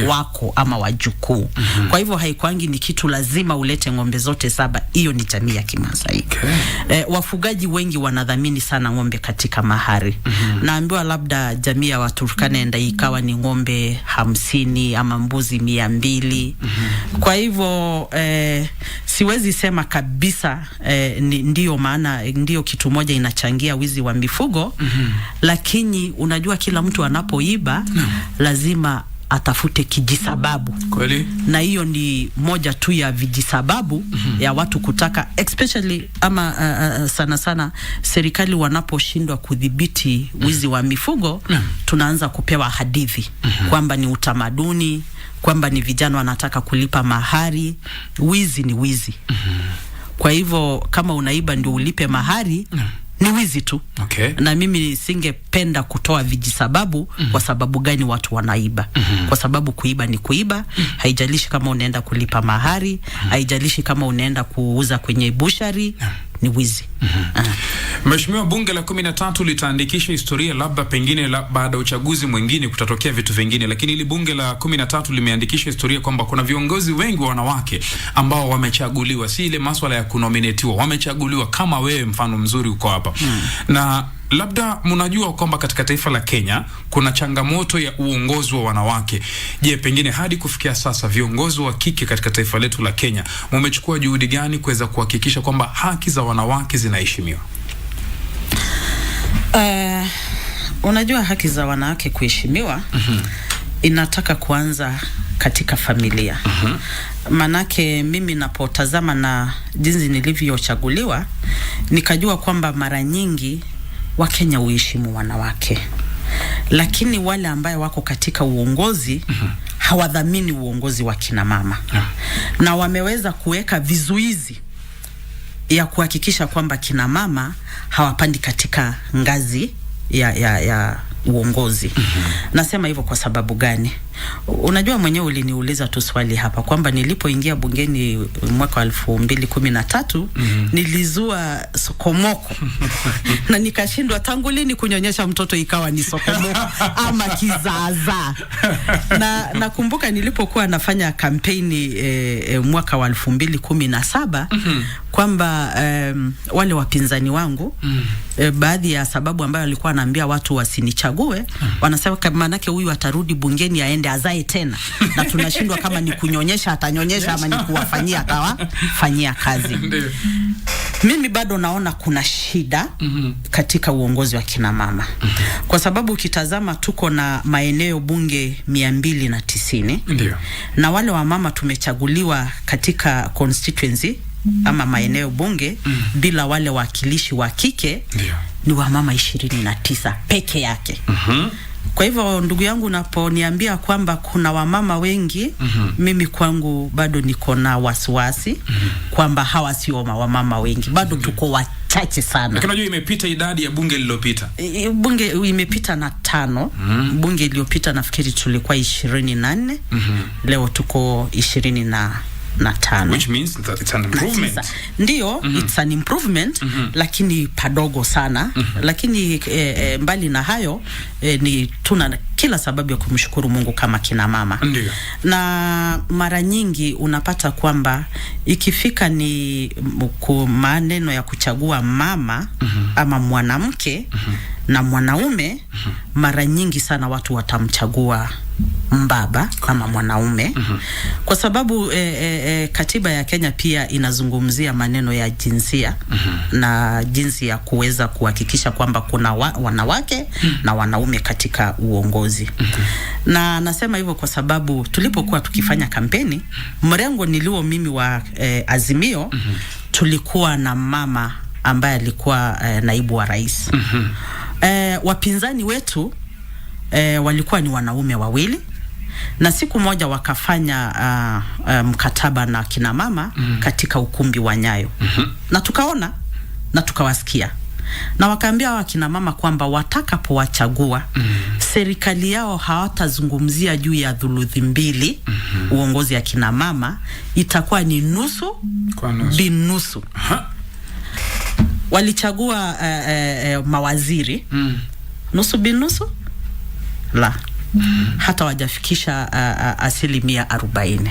wako ama wajukuu. Kwa hivyo haikuangi ni kitu lazima ulete ng'ombe zote 7. Hiyo ni jamii ya Kimasai. Wafugaji wengi wanadhamini sana ng'ombe katika mahari. Naambiwa labda jamii ya Waturkana enda ikawa ni ng'ombe 50 ama mbuzi 200. Kwa hivyo siwezi sema kabisa ndio maana ndio kitu moja inachangia wizi wa mifugo. Lakini unajua kila mtu anapoiba lazima atafute kijisababu. Kweli? Na hiyo ni moja tu ya vijisababu ya watu kutaka, especially ama sana sana serikali wanaposhindwa kudhibiti wizi wa mifugo, tunaanza kupewa hadithi kwamba ni utamaduni, kwamba ni vijana wanataka kulipa mahari. Wizi ni wizi. Kwa hivyo kama unaiba ndio ulipe mahari, ni wizi tu. Na mimi singependa kutoa vijisababu kwa sababu gani watu wanaiba. Kwa sababu kuiba ni kuiba. Haijalishi kama unaenda kulipa mahari, haijalishi kama unaenda kuuza kwenye bushari, ni wizi. Mheshimiwa, bunge la 13 litaandikisha historia, labda pengine baada uchaguzi mwingine kutatokea vitu vingine, lakini ili bunge la 13 limeandikisha historia kwamba kuna viongozi wengi wa wanawake ambao wamechaguliwa, si ile masuala ya kunominatiwa, wamechaguliwa kama wewe, mfano mzuri uko hapa. Na labda mnajua kwamba katika taifa la Kenya kuna changamoto ya uongozi wa wanawake. Je, pengine hadi kufikia sasa viongozi wa kike katika taifa letu la Kenya mmechukua juhudi gani kuweza kuhakikisha kwamba haki za wanawake zinaheshimiwa? Unajua haki za wanawake kuheshimiwa inataka kuanza katika familia. Manake mimi napotazama na jinsi nilivyochaguliwa, nikajua kwamba mara nyingi Wakenya uheshimu wanawake, lakini wale ambaye wako katika uongozi hawadhamini uongozi wa kina mama. Na wameweza kuweka vizuizi ya kuhakikisha kwamba kina mama hawapandi katika ngazi ya uongozi. Nasema hivyo kwa sababu gani? Unajua mwenyewe uliniuliza tu swali hapa kwamba nilipoingia bungeni mwaka 2013 nilizua sokomoko na nikashindwa tangu lini kunyonyesha mtoto ikawa ni sokomoko ama kizaza. Na nakumbuka nilipokuwa nafanya kampeni mwaka wa 2017 kwamba wale wapinzani wangu baadhi ya sababu ambayo walikuwa wanaambia watu wasinichague, wanasema manake huyu atarudi bungeni aende azae tena, na tunashindwa kama ni kunyonyesha atanyonyesha ama ni kuwafanyia atawafanyia kazi. Mimi bado naona kuna shida katika uongozi wa kina mama. Kwa sababu ukitazama tuko na maeneo bunge 290. Na wale wa mama tumechaguliwa katika constituency ama maeneo bunge bila wale wakilishi wa kike ni wa mama 29 peke yake. Kwa hivyo ndugu yangu, unaponiambia kwamba kuna wamama wengi, mimi kwangu bado niko na wasiwasi kwamba hawa sio wamama wengi, bado tuko wachache sana. Lakini unajua imepita idadi ya bunge lililopita. Bunge imepita na 5. Bunge iliyopita nafikiri tulikuwa 24. Leo tuko 25. Which means that it's an improvement. Ndio, it's an improvement, lakini padogo sana. Lakini mbali na hayo ni tuna kila sababu ya kumshukuru Mungu kama kina mama. Na mara nyingi unapata kwamba ikifika ni maneno ya kuchagua mama ama mwanamke na mwanaume, mara nyingi sana watu watamchagua mbaba kama mwanaume. Kwa sababu katiba ya Kenya pia inazungumzia maneno ya jinsia na jinsi ya kuweza kuhakikisha kwamba kuna wanawake na wanaume katika uongozi. Na nasema hivyo kwa sababu tulipokuwa tukifanya kampeni, mrengo nilio mimi wa Azimio, tulikuwa na mama ambaye alikuwa naibu wa rais. Wapinzani wetu walikuwa ni wanaume wawili, na siku moja wakafanya mkataba na kina mama katika ukumbi wa Nyayo. Na tukaona na tukawasikia, na wakaambia wa kina mama kwamba watakapowachagua serikali yao hawatazungumzia juu ya thuluthi 2 uongozi ya kina mama, itakuwa ni nusu binusu. Walichagua mawaziri nusu binusu la hata wajafikisha 40%.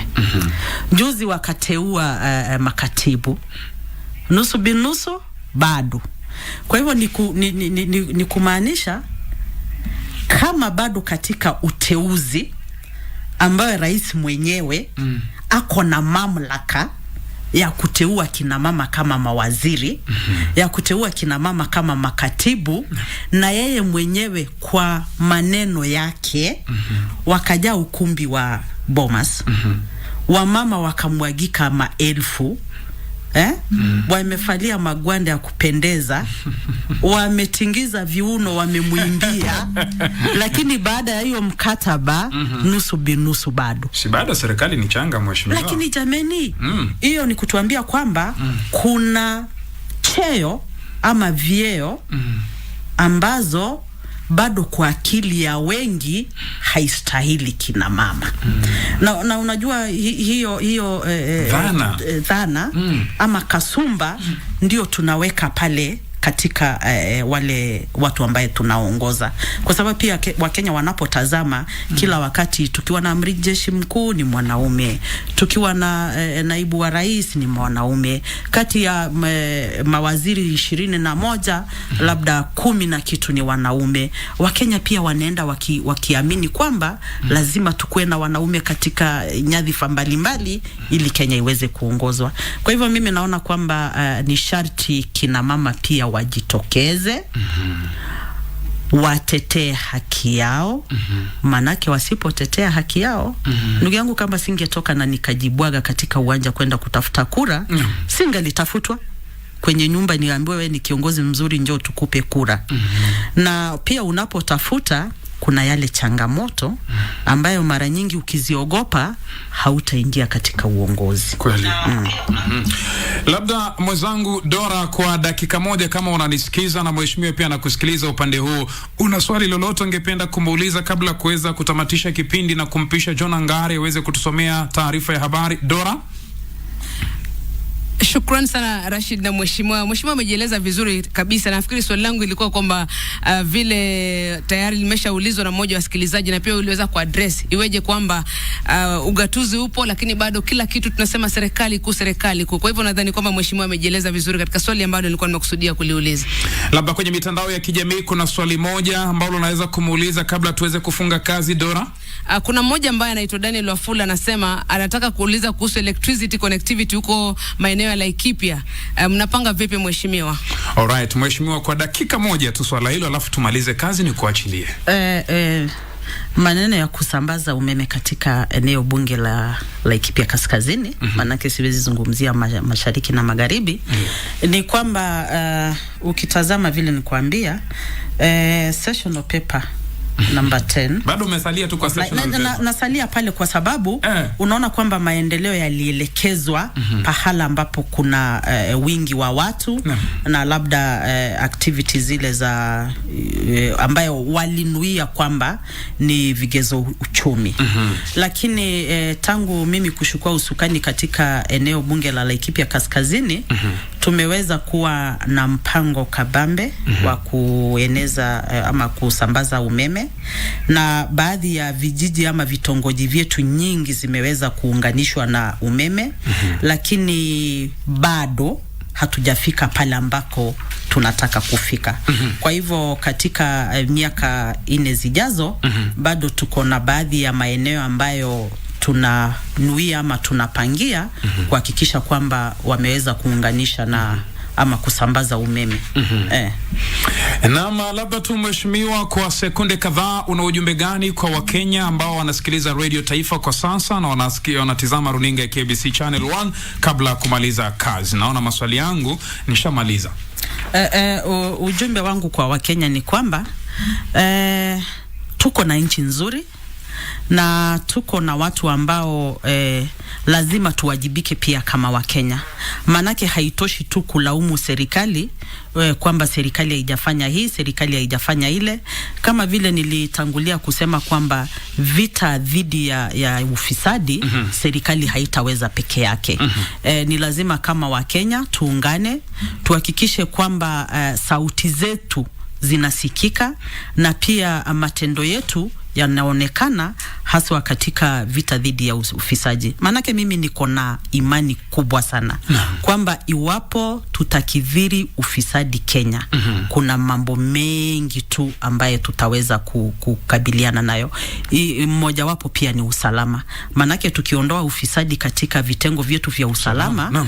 Juzi wakateua makatibu nusu binusu bado. Kwa hivyo ni kumaanisha kama bado katika uteuzi ambayo rais mwenyewe ako na mamlaka ya kuteua kina mama kama mawaziri, ya kuteua kina mama kama makatibu, na yeye mwenyewe kwa maneno yake wakaja ukumbi wa Bomas, wamama wakamwagika maelfu, wamefalia magwanda ya kupendeza, wametingiza viuno, wamemuimbia, lakini baada ya hiyo mkataba nusu binusu bado. Si baada serikali ni changa mheshimiwa. Lakini jameni, hiyo ni kutuambia kwamba kuna cheo ama vyeo ambazo bado kwa akili ya wengi haistahili kina mama. Na unajua hiyo dhana ama kasumba ndio tunaweka pale katika wale watu ambaye tunaongoza, kwa sababu pia Wakenya wanapotazama kila wakati, tukiwa na amiri jeshi mkuu ni mwanaume, tukiwa na naibu wa rais ni mwanaume, kati ya mawaziri 21 labda 10 na kitu ni wanaume. Wakenya pia wanaenda wakiamini kwamba lazima tukue na wanaume katika nyadhifa mbalimbali ili Kenya iweze kuongozwa. Kwa hivyo mimi naona kwamba ni sharti kina mama pia wajitokeze, watetee haki yao, manake wasipotetea haki yao, ndugu yangu, kama singetoka na nikajibwaga katika uwanja kwenda kutafuta kura, singalitafutwa kwenye nyumba niambiwe wewe ni kiongozi mzuri, njoo tukupe kura. Na pia unapotafuta kuna yale changamoto ambayo mara nyingi ukiziogopa hautaingia katika uongozi. Kweli. Labda mwenzangu Dora, kwa dakika moja kama unanisikiza na mheshimiwa pia anakusikiliza upande huu, una swali lolote ungependa kumuuliza kabla kuweza kutamatisha kipindi na kumpisha John Angare aweze kutusomea taarifa ya habari? Dora. Shukrani sana Rashid na mheshimiwa amejieleza vizuri kabisa. Nafikiri swali langu ilikuwa kwamba vile tayari limeshaulizwa na mmoja wa wasikilizaji na pia uliweza kuaddress, iweje kwamba ugatuzi upo lakini bado kila kitu tunasema serikali kuu. Kwa hivyo nadhani kwamba mheshimiwa amejieleza vizuri katika swali ambalo nilikuwa nimekusudia kuliuliza. Labda kwenye mitandao ya kijamii kuna swali moja ambalo unaweza kumuuliza kabla tuweze kufunga kazi, Dora? Kuna mmoja ambaye anaitwa Daniel Wafula, anasema anataka kuuliza kuhusu electricity connectivity huko maeneo ya Laikipia. Mnapanga vipi mheshimiwa? Alright, mheshimiwa, kwa dakika moja tu swala hilo alafu tumalize kazi, ni kuachilie. Maneno ya kusambaza umeme katika eneo bunge la Laikipia Kaskazini, manake siwezi zungumzia mashariki na magharibi, ni kwamba ukitazama vile nikwambia sessional paper number 10. Bado umesalia tu kwa session. Nasalia pale kwa sababu unaona kwamba maendeleo yalielekezwa pahala ambapo kuna wingi wa watu na labda activities zile za ambayo walinuia kwamba ni vigezo uchumi. Lakini tangu mimi kushukua usukani katika eneo bunge la Laikipia Kaskazini, tumeweza kuwa na mpango kabambe wa kueneza ama kusambaza umeme, na baadhi ya vijiji ama vitongoji vyetu nyingi zimeweza kuunganishwa na umeme, lakini bado hatujafika pale ambako tunataka kufika. Kwa hivyo katika miaka 4 zijazo bado tuko na baadhi ya maeneo ambayo tunanuia ama tunapangia kuhakikisha kwamba wameweza kuunganisha na ama kusambaza umeme. Na labda tu mheshimiwa, kwa sekunde kadhaa, una ujumbe gani kwa Wakenya ambao wanasikiliza Radio Taifa kwa sasa na wanatizama runinga ya KBC Channel 1 kabla ya kumaliza kazi? Naona maswali yangu nishamaliza. Ujumbe wangu kwa Wakenya ni kwamba tuko na nchi nzuri na tuko na watu ambao lazima tuwajibike pia kama Wakenya. Manake haitoshi tu kulaumu serikali kwamba serikali haijafanya hii, serikali haijafanya ile. Kama vile nilitangulia kusema kwamba vita dhidi ya ufisadi serikali haitaweza peke yake. Ni lazima kama Wakenya tuungane, tuhakikishe kwamba sauti zetu zinasikika na pia matendo yetu yanaonekana haswa katika vita dhidi ya ufisadi. Manake mimi niko na imani kubwa sana kwamba iwapo tutakidhiri ufisadi Kenya, kuna mambo mengi tu ambaye tutaweza kukabiliana nayo. Mmoja wapo pia ni usalama. Manake tukiondoa ufisadi katika vitengo vyetu vya usalama,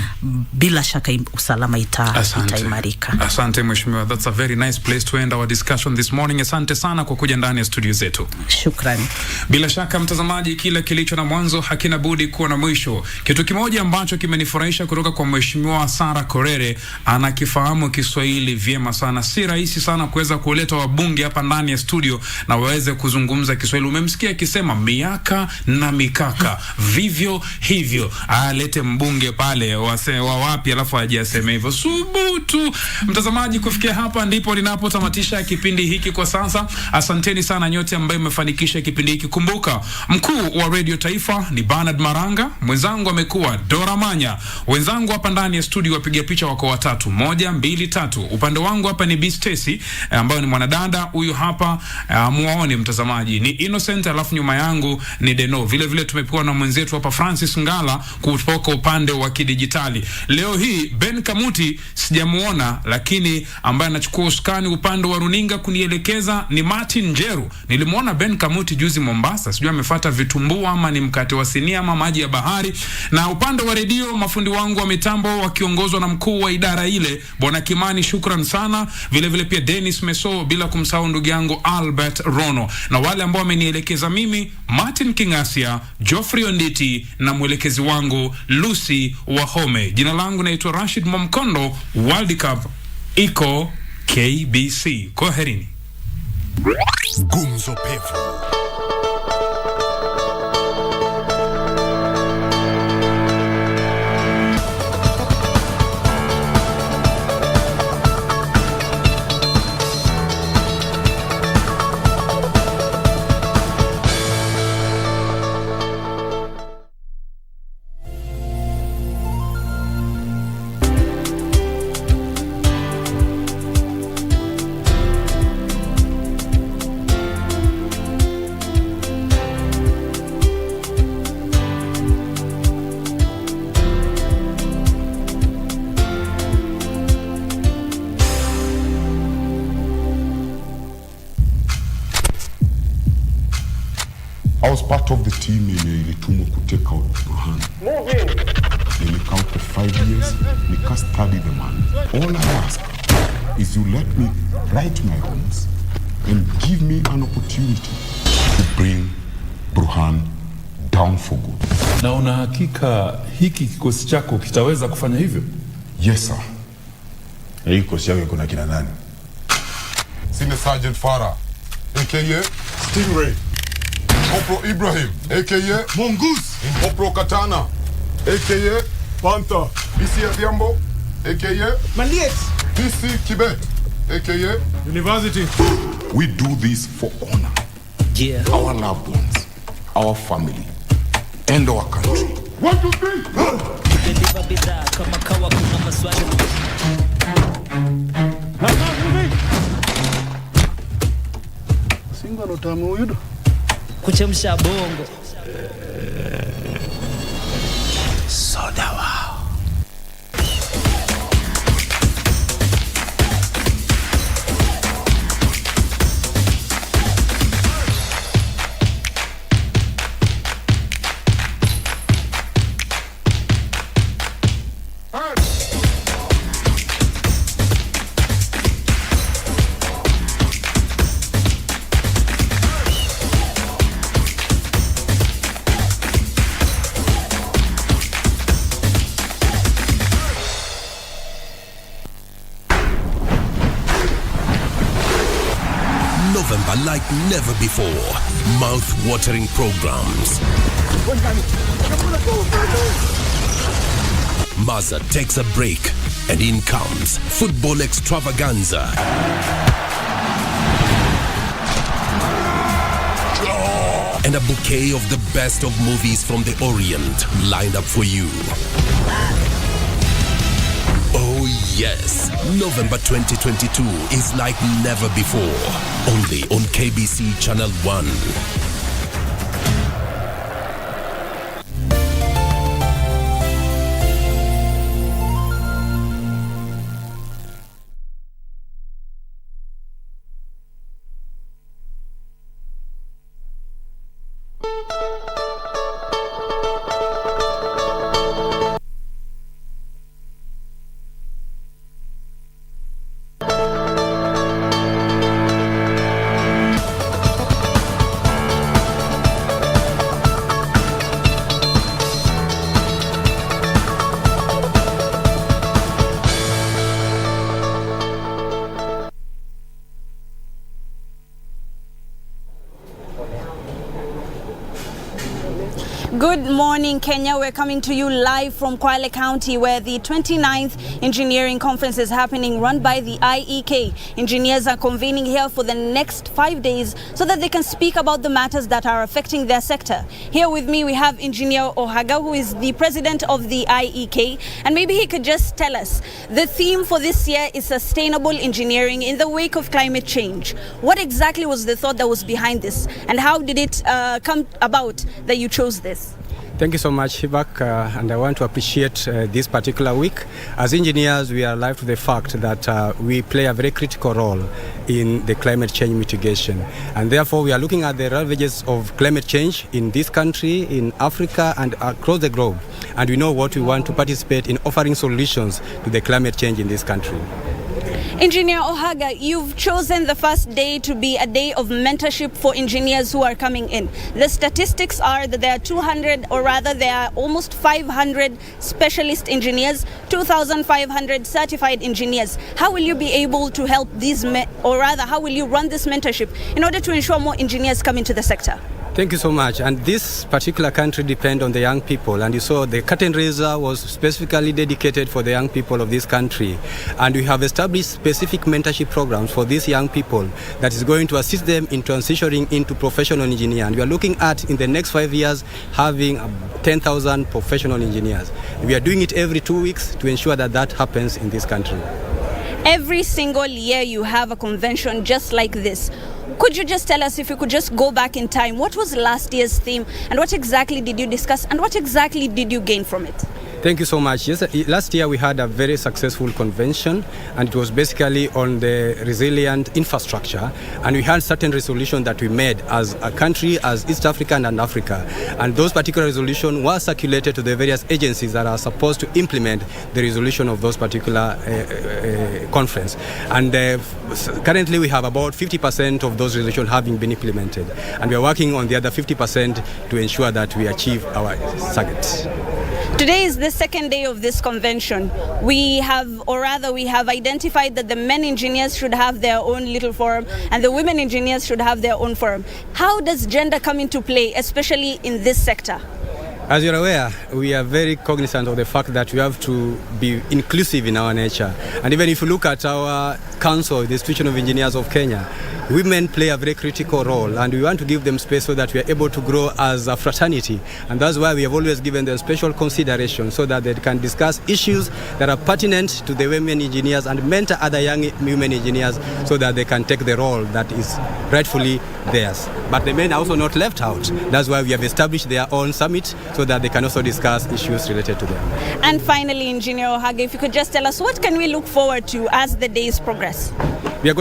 bila shaka usalama itaimarika. Asante mheshimiwa, that's a very nice place to end our discussion this morning. Asante sana kwa kuja ndani ya studio zetu. Shukrani. Bila shaka mtazamaji, kila kilicho na mwanzo hakina budi kuwa na mwisho. Kitu kimoja ambacho kimenifurahisha kutoka kwa mheshimiwa Sara Korere, anakifahamu Kiswahili vyema sana. Si rahisi sana kuweza kuleta wabunge hapa ndani ya studio na waweze kuzungumza Kiswahili. Umemsikia akisema miaka na mikaka, vivyo hivyo alete mbunge pale wa wapi alafu aje aseme hivyo. Subutu. Mtazamaji, kufikia hapa ndipo ninapotamatisha kipindi hiki kwa sasa. Asanteni sana nyote ambao mmefanikisha kipindi hiki. Kumbuka, mkuu wa Radio Taifa ni Bernard Maranga, mwenzangu amekuwa Dora Manya, wenzangu hapa ndani ya studio wapiga picha wako watatu, 1 2 3. Upande wangu hapa ni B Stacy ambaye ni mwanadada, huyu hapa muone mtazamaji ni Innocent, alafu nyuma yangu ni Deno. Vile vile tumepewa na mwenzetu hapa Francis Ngala kutoka upande wa kidijitali. Leo hii Ben Kamuti sijamuona, lakini ambaye anachukua usukani upande wa runinga kunielekeza ni Martin Njeru. Nilimuona Ben Kamuti juzi Mombasa, sijui amefuata vitumbua ama ni mkate wa sinia ama maji ya bahari. Na upande wa redio, mafundi wangu wa mitambo wakiongozwa na mkuu wa idara ile Bwana Kimani, shukran sana. Vile vile pia Dennis Meso, bila kumsahau ndugu yangu Albert Rono, na wale ambao wamenielekeza mimi Martin Kingasia, Geoffrey Onditi na mwelekezi wangu Lucy Wahome. Jina langu naitwa Rashid Momkondo. World Cup iko KBC. Kwaherini. Gumzo Pevu. I was part of the team ilitumwa to take out Burhan. Nilikaa for 5 years, nika study the man. All I ask is you let me right my wrongs and give me an opportunity to bring Burhan down for good. Na una hakika hiki kikosi chako kitaweza kufanya hivyo? Yes, sir. Hii kikosi yako kuna kina nani? Senior Sergeant Farah, a.k.a. Stingray. Corporal Ibrahim, a.k.a. Mongoose. Corporal Katana, a.k.a. Panther. PC Adhiambo, a.k.a. Maliet. PC Kibet, a.k.a. University. We do this for honor. Yeah. Our loved ones, our family, and our country. 1, 2, 3. Deliver bidhaa kama kawa kuna maswali. Singa no tamu yudo. Kuchemsha bongo. Soda wao. November like never before. Mouth-watering programs. Maza takes a break and in comes football extravaganza. And a bouquet of the best of movies from the Orient lined up for you. Oh yes, November 2022 is like never before. Only on KBC Channel 1. Good morning, Kenya. We're coming to you live from Kwale County, where the 29th Engineering Conference is happening, run by the IEK. Engineers are convening here for the next 5 days so that they can speak about the matters that are affecting their sector. Here with me, we have Engineer Ohaga, who is the president of the IEK. And maybe he could just tell us, the theme for this year is sustainable engineering in the wake of climate change. What exactly was the thought that was behind this? And how did it come about that you chose this? Thank you so much, Hibak, and I want to appreciate this particular week. As engineers, we are alive to the fact that we play a very critical role in the climate change mitigation. And therefore, we are looking at the ravages of climate change in this country, in Africa, and across the globe. And we know what we want to participate in offering solutions to the climate change in this country. Engineer Ohaga, you've chosen the first day to be a day of mentorship for engineers who are coming in. The statistics are that there are 200, or rather there are almost 500 specialist engineers, 2,500 certified engineers. How will you be able to help these, or rather, how will you run this mentorship in order to ensure more engineers come into the sector? Thank you so much. And this particular country depends on the young people. And you saw the curtain raiser was specifically dedicated for the young people of this country. And we have established specific mentorship programs for these young people that is going to assist them in transitioning into professional engineer. And we are looking at, in the next 5 years, having 10,000 professional engineers. We are doing it every 2 weeks to ensure that that happens in this country. Every single year you have a convention just like this. Could you just tell us, if you could just go back in time, what was last year's theme and what exactly did you discuss and what exactly did you gain from it? Thank you so much. Yes, last year we had a very successful convention, and it was basically on the resilient infrastructure, and we had certain resolutions that we made as a country, as East Africa and Africa, and those particular resolutions were circulated to the various agencies that are supposed to implement the resolution of those particular conference. And currently we have about 50% of those resolutions having been implemented, and we are working on the other 50% to ensure that we achieve our targets. Today is the second day of this convention. We have identified that the men engineers should have their own little forum and the women engineers should have their own forum. How does gender come into play, especially in this sector? As you're aware, we are very cognizant of the fact that we have to be inclusive in our nature. And even if you look at our council, the Institution of Engineers of Kenya, women play a very critical role, and we want to give them space so that we are able to grow as a fraternity. And that's why we have always given them special consideration so that they can discuss issues that are pertinent to the women engineers and mentor other young women engineers so that they can take the role that is rightfully theirs. But the men are also not left out. That's why we have established their own summit so that they can also discuss issues related to them. And finally, Engineer Ohaga, if you could just tell us, what can we look forward to as the days progress? We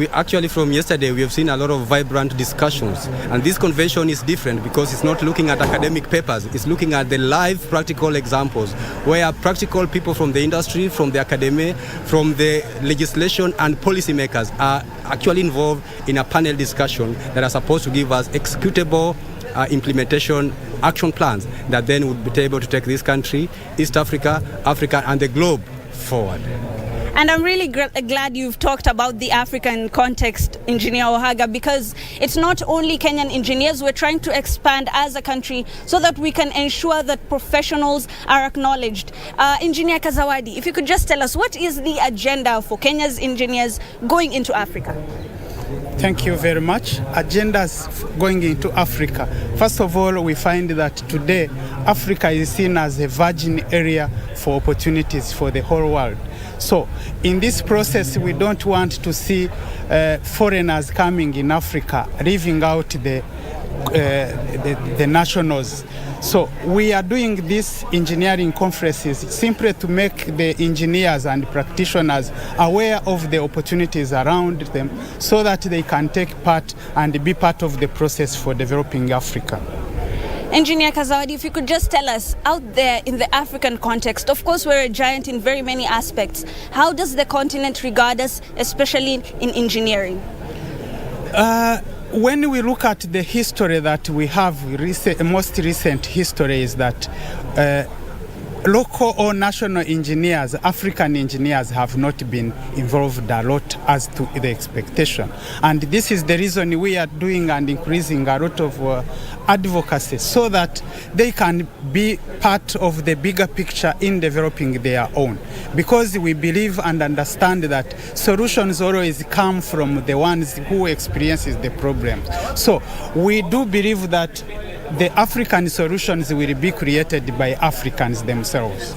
actually from yesterday we have seen a lot of vibrant discussions, and this convention is different because it's not looking at academic papers, it's looking at the live practical examples where practical people from the industry, from the academia, from the legislation and policymakers are actually involved in a panel discussion that are supposed to give us executable implementation action plans that then would be able to take this country, East Africa, Africa and the globe forward. And I'm really glad you've talked about the African context, Engineer Ohaga, because it's not only Kenyan engineers. We're trying to expand as a country so that we can ensure that professionals are acknowledged. Engineer Kazawadi, if you could just tell us, what is the agenda for Kenya's engineers going into Africa? Thank you very much. Agendas going into Africa. First of all, we find that today Africa is seen as a virgin area for opportunities for the whole world. So in this process, we don't want to see foreigners coming in Africa, leaving out the nationals. So we are doing these engineering conferences simply to make the engineers and practitioners aware of the opportunities around them so that they can take part and be part of the process for developing Africa. Engineer Kazawadi, if you could just tell us, out there in the African context, of course we're a giant in very many aspects. How does the continent regard us, especially in engineering? When we look at the history that we have, most recent history is that local or national engineers, African engineers, have not been involved a lot as to the expectation. And this is the reason we are doing and increasing a lot of advocacy so that they can be part of the bigger picture in developing their own. Because we believe and understand that solutions always come from the ones who experiences the problems. So we do believe that the African solutions will be created by Africans themselves.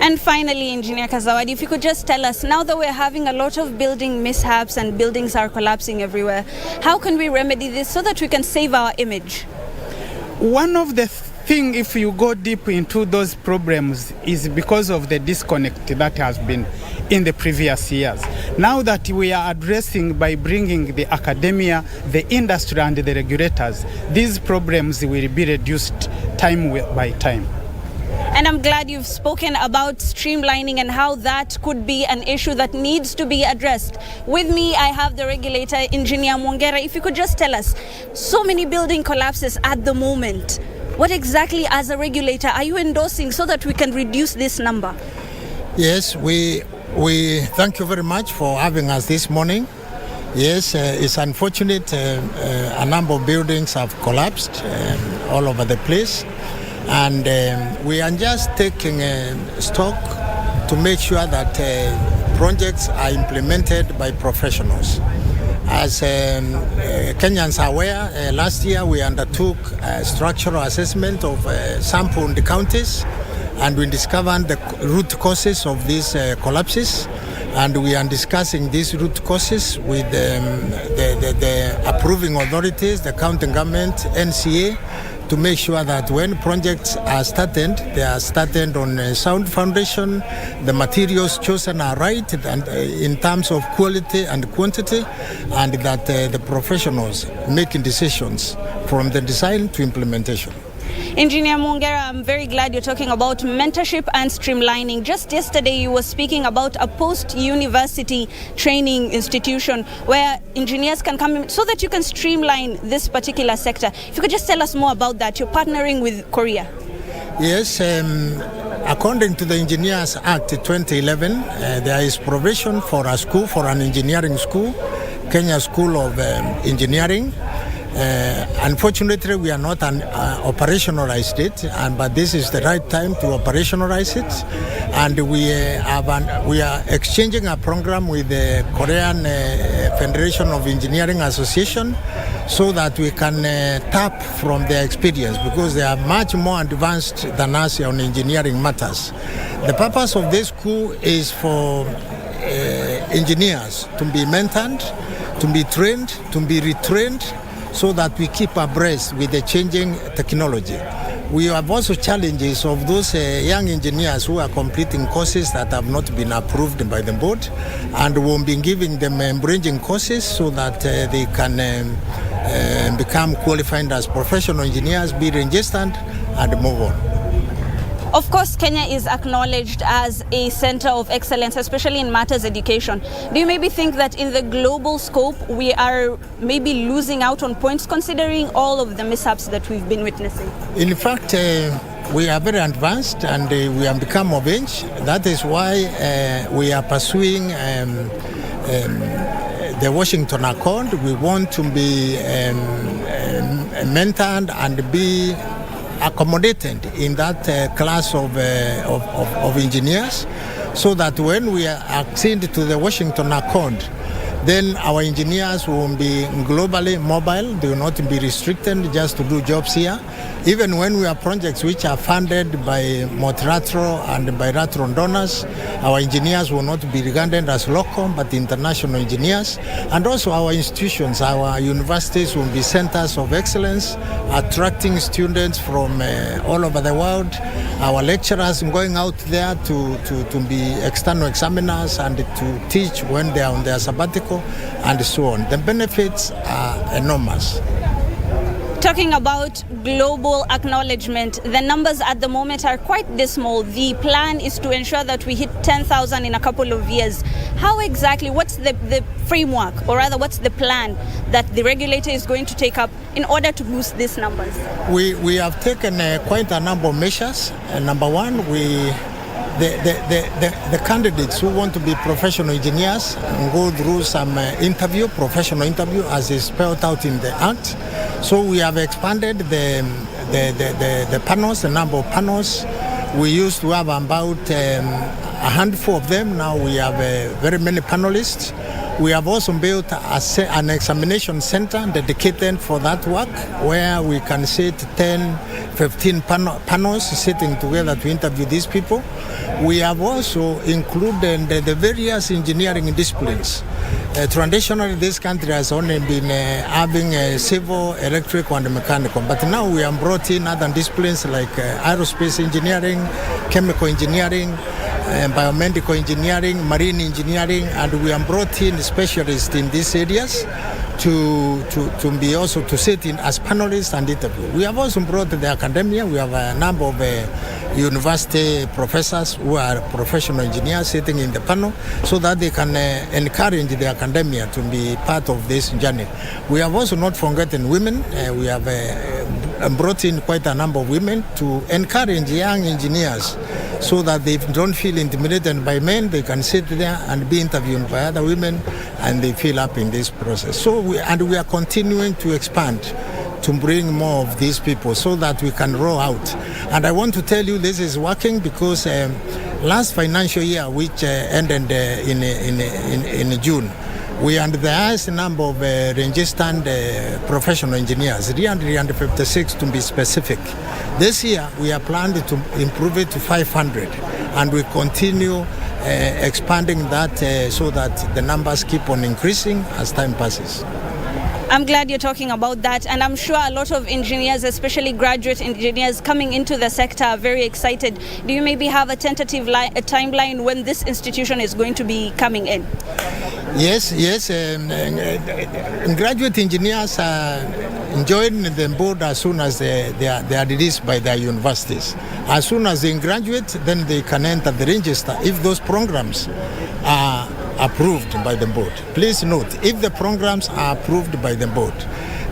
And finally, Engineer Kazawadi, if you could just tell us, now that we're having a lot of building mishaps and buildings are collapsing everywhere, how can we remedy this so that we can save our image? One of the things, if you go deep into those problems, is because of the disconnect that has been in the previous years. Now that we are addressing by bringing the academia, the industry and the regulators, these problems will be reduced time by time. And I'm glad you've spoken about streamlining and how that could be an issue that needs to be addressed. With me, I have the regulator, Engineer Mwongera. If you could just tell us, so many building collapses at the moment. What exactly, as a regulator, are you endorsing so that we can reduce this number? Yes, we thank you very much for having us this morning. Yes, it's unfortunate a number of buildings have collapsed all over the place. And we are just taking stock to make sure that projects are implemented by professionals. As Kenyans are aware, last year we undertook a structural assessment of sampled counties, and we discovered the root causes of these collapses. And we are discussing these root causes with the approving authorities, the county government, NCA, to make sure that when projects are started, they are started on a sound foundation, the materials chosen are right and in terms of quality and quantity, and that the professionals making decisions from the design to implementation. Engineer Mwongera, I'm very glad you're talking about mentorship and streamlining. Just yesterday you were speaking about a post-university training institution where engineers can come in so that you can streamline this particular sector. If you could just tell us more about that. You're partnering with Korea. Yes, according to the Engineers Act 2011, there is provision for a school, for an engineering school, Kenya School of Engineering. Unfortunately, we are not operationalized it, but this is the right time to operationalize it. And we are exchanging a program with the Korean Federation of Engineering Association so that we can tap from their experience, because they are much more advanced than us on engineering matters. The purpose of this school is for engineers to be mentored, to be trained, to be retrained, so that we keep abreast with the changing technology. We have also challenges of those young engineers who are completing courses that have not been approved by the board, and we'll be giving them bridging courses so that they can become qualified as professional engineers, be registered, and move on. Of course, Kenya is acknowledged as a center of excellence, especially in matters education. Do you maybe think that in the global scope, we are maybe losing out on points considering all of the mishaps that we've been witnessing? In fact, we are very advanced and we have become of age. That is why we are pursuing the Washington Accord. We want to be mentored and be accommodated in that class of engineers, so that when we accede to the Washington Accord, Then our engineers will be globally mobile. They will not be restricted just to do jobs here. Even when we have projects which are funded by multilateral and bilateral donors, our engineers will not be regarded as local but international engineers. And also our institutions, our universities will be centers of excellence, attracting students from all over the world. Our lecturers going out there to be external examiners and to teach when they are on their sabbatical and so on. The benefits are enormous. Talking about global acknowledgement, the numbers at the moment are quite dismal. The plan is to ensure that we hit 10,000 in a couple of years. How exactly, what's the framework, or rather what's the plan that the regulator is going to take up in order to boost these numbers? We have taken quite a number of measures. Number one, the candidates who want to be professional engineers go through some professional interview as is spelled out in the Act. So we have expanded the panels, the number of panels. We used to have about a handful of them. Now we have very many panelists. We have also built an examination center dedicated for that work, where we can sit 10, 15 panels sitting together to interview these people. We have also included the various engineering disciplines. Traditionally, this country has only been having civil, electrical, and mechanical, but now we have brought in other disciplines like aerospace engineering, chemical engineering, biomedical engineering, marine engineering, and we have brought in specialists in these areas to be also to sit in as panelists and interview. We have also brought the academia. We have a number of university professors who are professional engineers sitting in the panel so that they can encourage the academia to be part of this journey. We have also not forgotten women. We have brought in quite a number of women to encourage young engineers so that they don't feel intimidated by men. They can sit there and be interviewed by other women, and they feel up in this process. So we are continuing to expand to bring more of these people so that we can roll out. And I want to tell you this is working because last financial year, which ended in June, we had the highest number of registered professional engineers, 356 to be specific. This year, we are planning to improve it to 500, and we continue expanding that so that the numbers keep on increasing as time passes. I'm glad you're talking about that, and I'm sure a lot of engineers, especially graduate engineers coming into the sector, are very excited. Do you maybe have a tentative timeline when this institution is going to be coming in? Yes. Graduate engineers are joining the board as soon as they are released by their universities. As soon as they graduate, then they can enter the register if those programs are approved by the board. Please note, if the programs are approved by the board,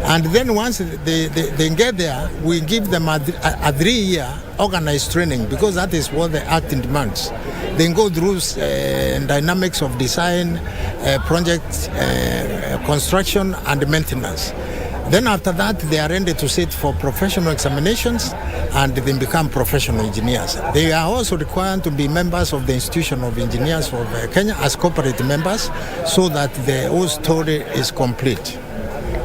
and then once they get there, we give them a 3-year organized training, because that is what the Act demands. They go through dynamics of design, project construction, and maintenance. Then after that, they are ready to sit for professional examinations and then become professional engineers. They are also required to be members of the Institution of Engineers of Kenya as corporate members, so that the whole story is complete.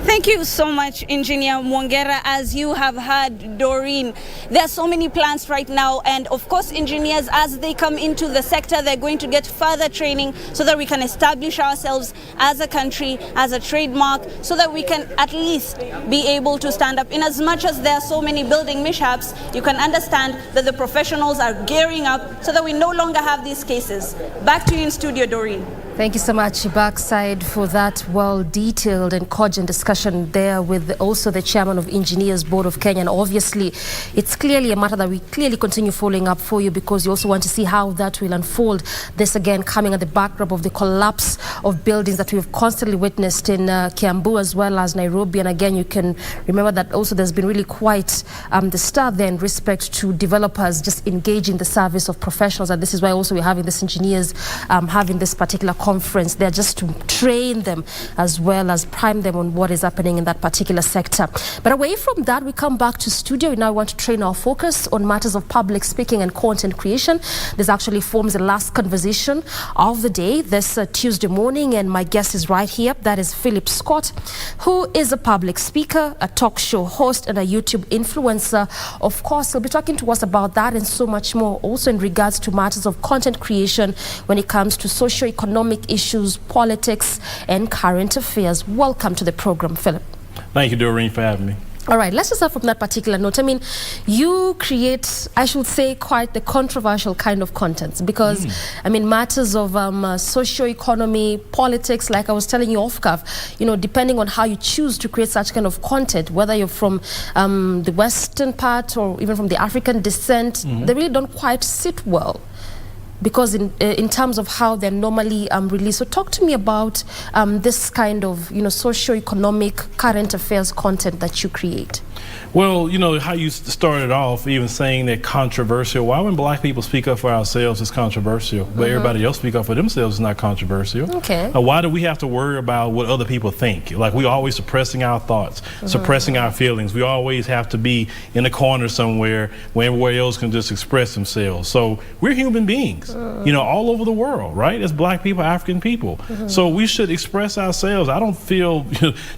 Thank you so much, Engineer Mwongera. As you have heard, Doreen, there are so many plans right now, and of course engineers, as they come into the sector, they're going to get further training so that we can establish ourselves as a country, as a trademark, so that we can at least be able to stand up. In as much as there are so many building mishaps, you can understand that the professionals are gearing up so that we no longer have these cases. Back to you in studio, Doreen. Thank you so much, Backside, for that well-detailed and cogent discussion there with also the chairman of Engineers Board of Kenya. And obviously, it's clearly a matter that we clearly continue following up for you, because you also want to see how that will unfold. This again coming at the backdrop of the collapse of buildings that we've constantly witnessed in Kiambu as well as Nairobi. And again, you can remember that also there's been really quite the stir there in respect to developers just engaging the service of professionals. And this is why also we're having this engineers having this particular conference there just to train them as well as prime them on what is happening in that particular sector. But away from that, we come back to studio. We now want to train our focus on matters of public speaking and content creation. This actually forms the last conversation of the day this Tuesday morning, and my guest is right here. That is Philip Scott, who is a public speaker, a talk show host, and a YouTube influencer. Of course, he'll be talking to us about that and so much more, also in regards to matters of content creation when it comes to socio-economic issues, politics, and current affairs. Welcome to the program, Philip. Thank you, Doreen, for having me. All right, let's just start from that particular note. I mean, you create, I should say, quite the controversial kind of content because, I mean, matters of socio-economy, politics, like I was telling you off cuff, you know, depending on how you choose to create such kind of content, whether you're from the Western part or even from the African descent, they really don't quite sit well, because in terms of how they're normally released. So talk to me about this kind of, you know, socio-economic current affairs content that you create. Well, you know, how you started off even saying that controversial. Why when black people speak up for ourselves it's controversial, but everybody else speak up for themselves is not controversial? Okay. Why do we have to worry about what other people think? Like, we always suppressing our thoughts, suppressing our feelings. We always have to be in a corner somewhere where everybody else can just express themselves. So we're human beings, you know, all over the world, right? As black people, African people. So we should express ourselves. I don't feel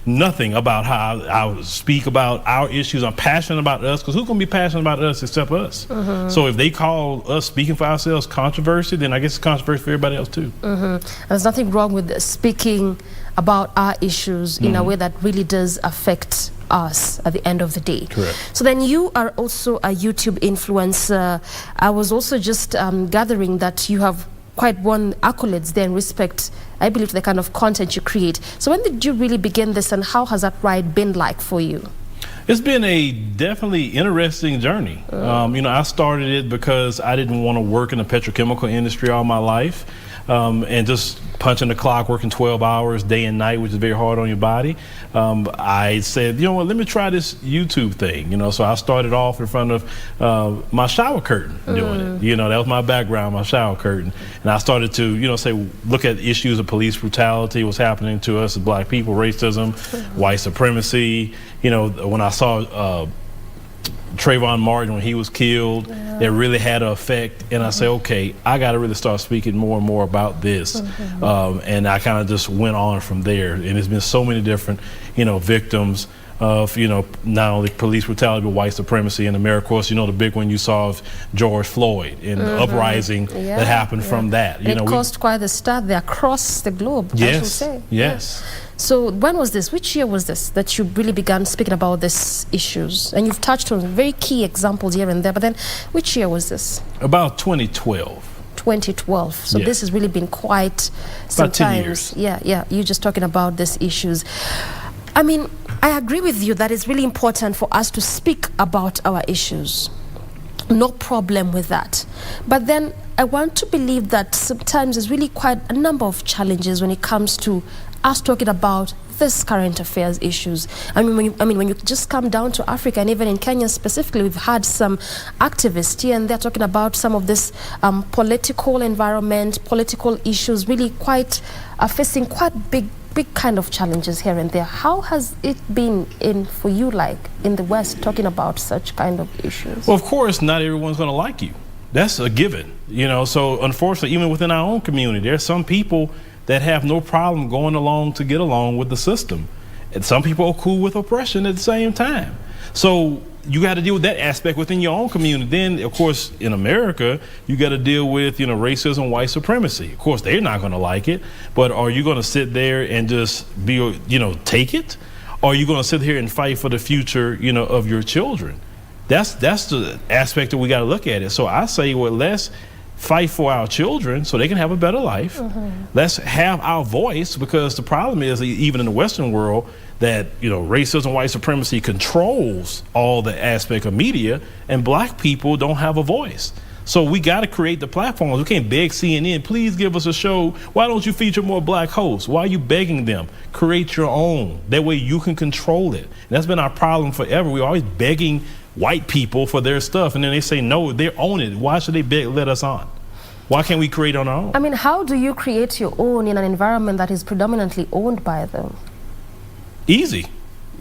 nothing about how I speak about our issues. I'm passionate about us, because who's going to be passionate about us except us? So if they call us speaking for ourselves controversy, then I guess it's controversy for everybody else too. There's nothing wrong with speaking about our issues in a way that really does affect us at the end of the day. Correct. So then you are also a YouTube influencer. I was also just gathering that you have quite won accolades there in respect, I believe, to the kind of content you create. So when did you really begin this, and how has that ride been like for you? It's been a definitely interesting journey. You know, I started it because I didn't want to work in the petrochemical industry all my life, and just punching the clock, working 12 hours day and night, which is very hard on your body. I said, you know what, let me try this YouTube thing. You know, so I started off in front of my shower curtain doing it. You know, that was my background, my shower curtain. And I started to, you know, say, look at issues of police brutality, what's happening to us as black people, racism, white supremacy. You know, when I saw Trayvon Martin, when he was killed, that really had an effect. And I say, okay, I got to really start speaking more and more about this. And I kind of just went on from there. And there's been so many different, you know, victims of, you know, not only police brutality, but white supremacy in America. Of course, you know, the big one you saw of George Floyd and the uprising that happened from that. You know, it caused quite the start there across the globe, I should say. Yes. So when was this? Which year was this that you really began speaking about these issues? And you've touched on very key examples here and there, but then which year was this? About 2012. 2012. So this has really been quite some about 10 time. years. Yeah. You're just talking about these issues. I mean, I agree with you that it's really important for us to speak about our issues. No problem with that. But then I want to believe that sometimes there's really quite a number of challenges when it comes to us talking about this current affairs issues. I mean, when you just come down to Africa, and even in Kenya specifically, we've had some activists here and they're talking about some of this political environment, political issues, really quite facing quite big kind of challenges here and there. How has it been for you, like in the West, talking about such kind of issues? Well, of course, not everyone's going to like you. That's a given, you know. So unfortunately, even within our own community, there's some people that have no problem going along to get along with the system. And some people are cool with oppression at the same time. So you got to deal with that aspect within your own community. Then, of course, in America, you got to deal with, you know, racism, white supremacy. Of course, they're not going to like it, but are you going to sit there and just be, you know, take it? Or are you going to sit here and fight for the future, you know, of your children? That's the aspect that we got to look at it. So I say, well, let's fight for our children so they can have a better life. Let's have our voice, because the problem is, even in the Western world, that, you know, racism, white supremacy controls all the aspect of media, and black people don't have a voice. So we got to create the platforms. We can't beg CNN, please give us a show. Why don't you feature more black hosts? Why are you begging them? Create your own. That way you can control it. And that's been our problem forever. We're always begging white people for their stuff, and then they say no, they own it. Why should they let us on? Why can't we create on our own? I mean, how do you create your own in an environment that is predominantly owned by them? Easy.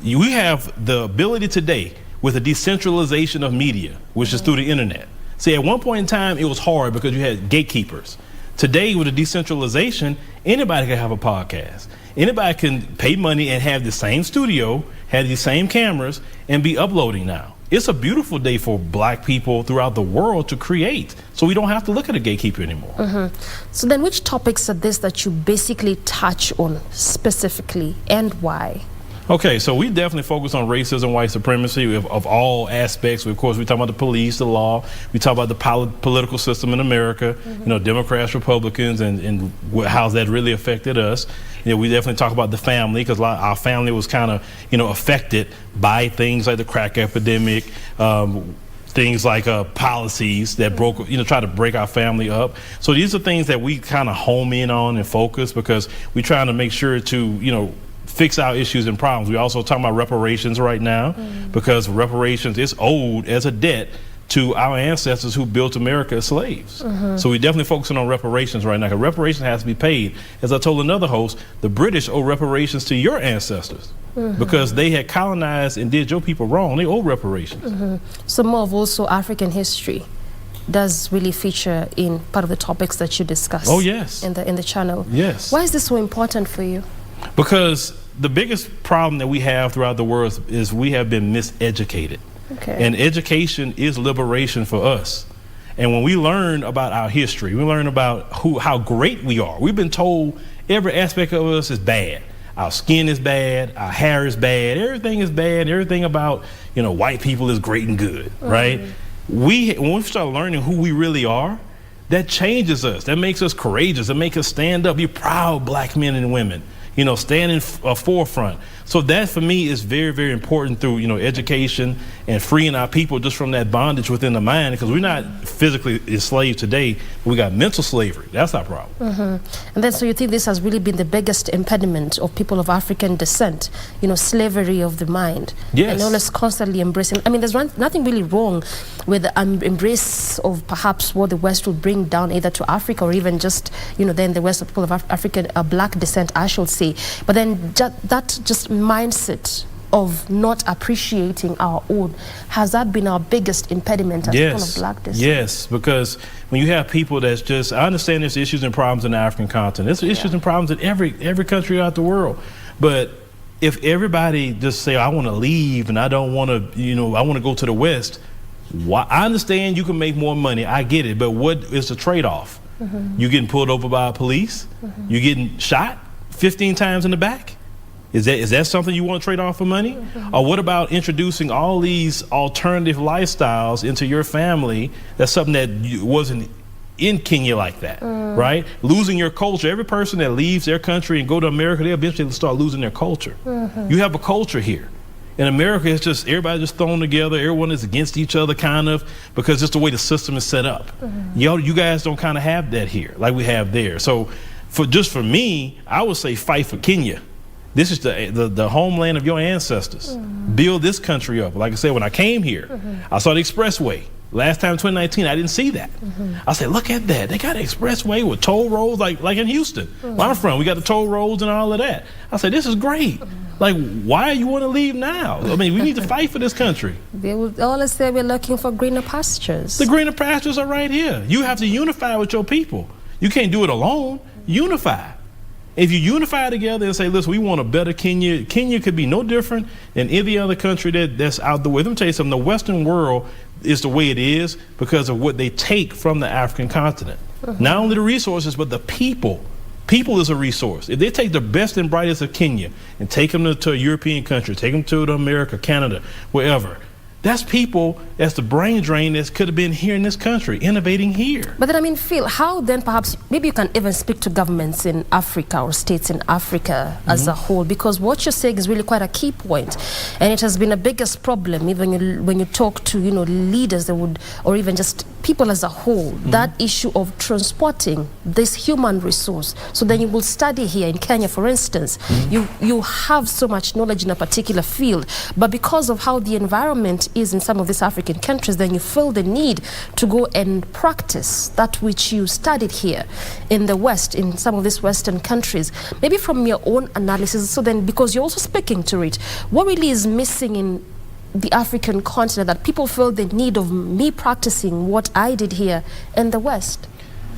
We have the ability today with the decentralization of media, which is through the internet. See, at one point in time, it was hard because you had gatekeepers. Today, with the decentralization, anybody can have a podcast. Anybody can pay money and have the same studio, have the same cameras, and be uploading now. It's a beautiful day for black people throughout the world to create. So we don't have to look at a gatekeeper anymore. So then which topics are this that you basically touch on specifically, and why? Okay, so we definitely focus on racism, white supremacy of all aspects. Of course, we talk about the police, the law. We talk about the political system in America, you know, Democrats, Republicans, and how that really affected us. You know, we definitely talk about the family because our family was kind of, you know, affected by things like the crack epidemic, things like policies that try to break our family up. So these are things that we kind of home in on and focus because we're trying to make sure to, you know, fix our issues and problems. We also talk about reparations right now because reparations is owed as a debt to our ancestors who built America as slaves. So we're definitely focusing on reparations right now because reparations has to be paid. As I told another host, the British owe reparations to your ancestors because they had colonized and did your people wrong. They owe reparations. So more of also African history does really feature in part of the topics that you discuss. Oh, yes. In the channel. Yes. Why is this so important for you? Because the biggest problem that we have throughout the world is we have been miseducated. And education is liberation for us. And when we learn about our history, we learn about how great we are. We've been told every aspect of us is bad. Our skin is bad, our hair is bad, everything is bad, everything about, you know, white people is great and good, right? When we start learning who we really are, that changes us. That makes us courageous. It makes us stand up, be proud black men and women. You know, stand in forefront. So that for me is very, very important through, you know, education and freeing our people just from that bondage within the mind because we're not physically enslaved today, but we got mental slavery. That's our problem. And then so you think this has really been the biggest impediment of people of African descent, you know, slavery of the mind. Yes. And always constantly embracing. I mean, there's nothing really wrong with the embrace of perhaps what the West will bring down either to Africa or even just, you know, then the West of people of African black descent, I should say. But then that just mindset of not appreciating our own, has that been our biggest impediment as people of black descent? Yes, because when you have people that's just, I understand there's issues and problems in the African continent. There's issues and problems in every country out the world. But if everybody just say, I want to leave and I don't want to, you know, I want to go to the West, I understand you can make more money. I get it. But what is the trade-off? You getting pulled over by police? You getting shot 15 times in the back? Is that something you want to trade off for money? Or what about introducing all these alternative lifestyles into your family? That's something that wasn't in Kenya like that, right? Losing your culture. Every person that leaves their country and go to America, they eventually start losing their culture. You have a culture here. In America, it's just everybody just thrown together. Everyone is against each other, kind of, because it's the way the system is set up. You guys don't kind of have that here like we have there. So for me, I would say fight for Kenya. This is the homeland of your ancestors. Build this country up. Like I said, when I came here, I saw the expressway. Last time, 2019, I didn't see that. I said, look at that. They got an expressway with toll roads like in Houston. Where I'm from, we got the toll roads and all of that. I said, this is great. Like, why you want to leave now? I mean, we need to fight for this country. They will always say we're looking for greener pastures. The greener pastures are right here. You have to unify with your people. You can't do it alone. Unify. If you unify together and say, listen, we want a better Kenya. Kenya could be no different than any other country that's out the way. Let me tell you something. The Western world is the way it is because of what they take from the African continent. Not only the resources, but the people. People is a resource. If they take the best and brightest of Kenya and take them to a European country, take them to America, Canada, wherever, that's people, that's the brain drain that could have been here in this country, innovating here. But then, I mean, Phil, how then perhaps, maybe you can even speak to governments in Africa or states in Africa as a whole, because what you're saying is really quite a key point. And it has been a biggest problem, even when you talk to, you know, leaders that would, or even just people as a whole, that issue of transporting this human resource. So then you will study here in Kenya, for instance, you have so much knowledge in a particular field, but because of how the environment is in some of these African countries, then you feel the need to go and practice that which you studied here in the West, in some of these Western countries. Maybe from your own analysis, so then because you're also speaking to it, what really is missing in the African continent that people feel the need of me practicing what I did here in the West?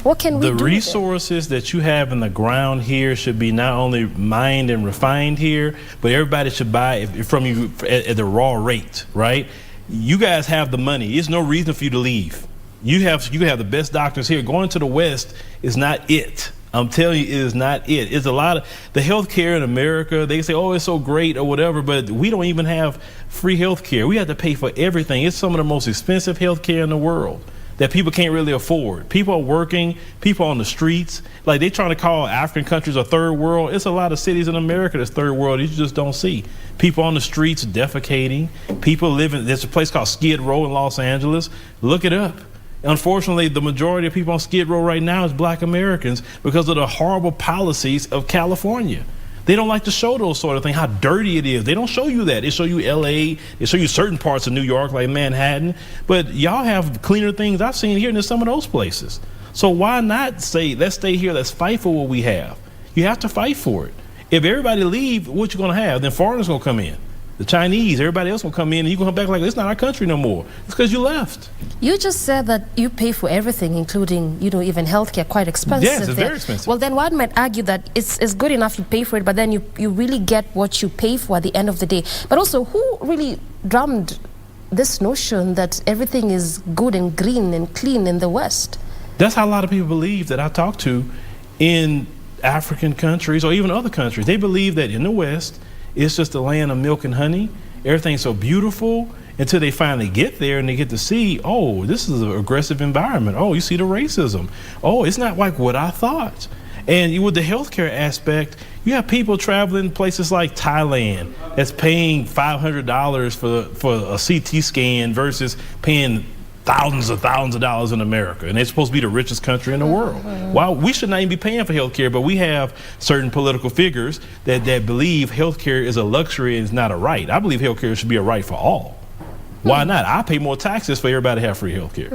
What can we do? The resources that you have in the ground here should be not only mined and refined here, but everybody should buy it from you at the raw rate, right? You guys have the money. There's no reason for you to leave. You have the best doctors here. Going to the West is not it. I'm telling you, it is not it. It's a lot of the healthcare in America. They say, oh, it's so great or whatever, but we don't even have free healthcare. We have to pay for everything. It's some of the most expensive healthcare in the world that people can't really afford. People are working, people on the streets. Like, they're trying to call African countries a third world. It's a lot of cities in America that's third world that you just don't see. People on the streets defecating. People living, there's a place called Skid Row in Los Angeles. Look it up. Unfortunately, the majority of people on Skid Row right now is Black Americans because of the horrible policies of California. They don't like to show those sort of things, how dirty it is. They don't show you that. They show you LA, they show you certain parts of New York, like Manhattan. But y'all have cleaner things I've seen here than some of those places. So why not say, let's stay here, let's fight for what we have? You have to fight for it. If everybody leave, what you gonna have? Then foreigners gonna come in. The Chinese, everybody else will come in, and you come back like, it's not our country no more. It's because you left. You just said that you pay for everything, including, even healthcare, quite expensive. Yes, it's very expensive. Well, then one might argue that it's good enough you pay for it, but then you really get what you pay for at the end of the day. But also, who really drummed this notion that everything is good and green and clean in the West? That's how a lot of people believe that I talk to in African countries or even other countries. They believe that in the West, it's just a land of milk and honey. Everything's so beautiful until they finally get there and they get to see, oh, this is an aggressive environment. Oh, you see the racism. Oh, it's not like what I thought. And with the healthcare aspect, you have people traveling places like Thailand that's paying $500 for a CT scan versus paying thousands of dollars in America, and it's supposed to be the richest country in the world. Well, we should not even be paying for healthcare, but we have certain political figures that believe healthcare is a luxury and it's not a right. I believe healthcare should be a right for all. Why not? I pay more taxes for everybody to have free healthcare.